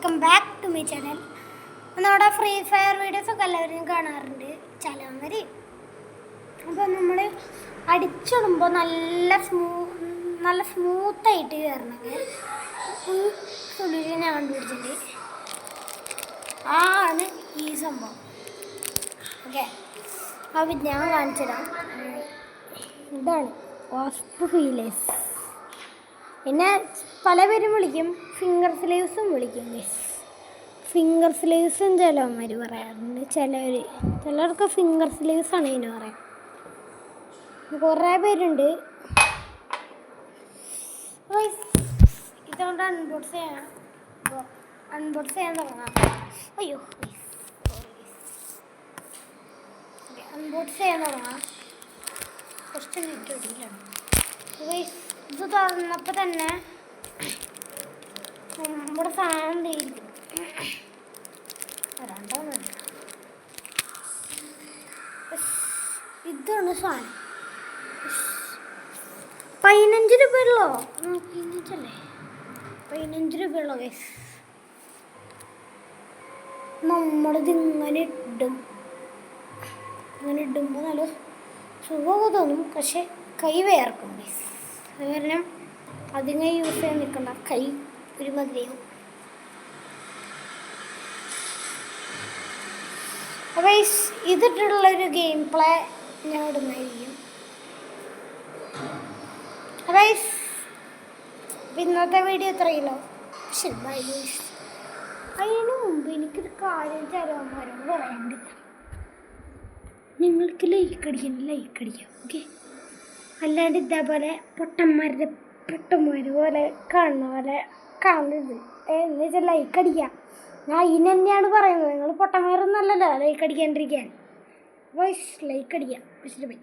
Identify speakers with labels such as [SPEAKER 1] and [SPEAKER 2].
[SPEAKER 1] Welcome back to my channel. നമ്മുടെ free fire വീഡിയോസൊക്കെ എല്ലാവരും കാണാറുണ്ട് ചിലവർ. അപ്പോൾ നമ്മൾ അടിച്ചിടുമ്പോൾ നല്ല സ്മൂത്തായിട്ട് കയറണമെങ്കിൽ സൊല്യൂഷൻ ഞാൻ കണ്ടുപിടിച്ചിട്ടുണ്ട്. ആണ് ഈ സംഭവം. ഓക്കെ, അപ്പോൾ ഞാൻ കാണിച്ചുതരാം. ഇതാണ് വാസ്പ് ഫീലേഴ്സ്. പിന്നെ പല പേരും വിളിക്കും, ഫിംഗർ സ്ലീവ്സും വിളിക്കും. ഫിംഗർ സ്ലീവ്സും ചിലവന്മാർ പറയാറുണ്ട്. ചിലർക്ക് ഫിംഗർ സ്ലീവ്സാണ് ഇതിന് പറയാം. കുറേ പേരുണ്ട്. ഇതുകൊണ്ട് അൺബോക്സ് ചെയ്യാൻ തുടങ്ങാം. അയ്യോ, അൺബോക്സ് ചെയ്യാൻ തുടങ്ങാം. കുറച്ച് മിനിറ്റ് ഇടിയിലാണ്. ഇത് തുറന്നപ്പോൾ തന്നെ നമ്മുടെ സാധനം തീരും. ഇതാണ് സാധനം. 15 രൂപയുള്ളോ? 15 രൂപയുള്ളോ ഗൈസ്. നമ്മളിത് ഇങ്ങനെ ഇടുമ്പോൾ നല്ല സുഖമൊക്കെ തോന്നും, പക്ഷെ കൈ വേർക്കും ഗൈസ്. അത് കാരണം അതിങ്ങനെ യൂസ് ചെയ്യാൻ നിൽക്കണ്ട, കൈ ഒരു മതിയാവും. അപ്പോൾ ഇതിട്ടുള്ളൊരു ഗെയിം പ്ലേ ഞാൻ ഇടുന്നതായിരിക്കും. അപ്പോൾ ഇന്നത്തെ വീഡിയോ ഇത്രയല്ലോ. ശരി, ബൈ ഗൈസ്. അതിന് മുമ്പ് എനിക്കൊരു കാര്യം ചിലവന്മാരോട് പറയാനുണ്ട്. നിങ്ങൾക്ക് ലൈക്ക് അടിക്കാം ഓക്കെ. അല്ലാണ്ട് ഇതേപോലെ പൊട്ടന്മാർ പോലെ കാണരുത്. എന്ന് വെച്ചാൽ ലൈക്ക് അടിക്കുക. ഞാൻ ഇതിന് തന്നെയാണ് പറയുന്നത്. നിങ്ങൾ പൊട്ടന്മാരൊന്നല്ലല്ലോ ലൈക്ക് അടിക്കാണ്ടിരിക്കാൻ. വോയിസ് ലൈക്ക് അടിക്കുക. ബൈ.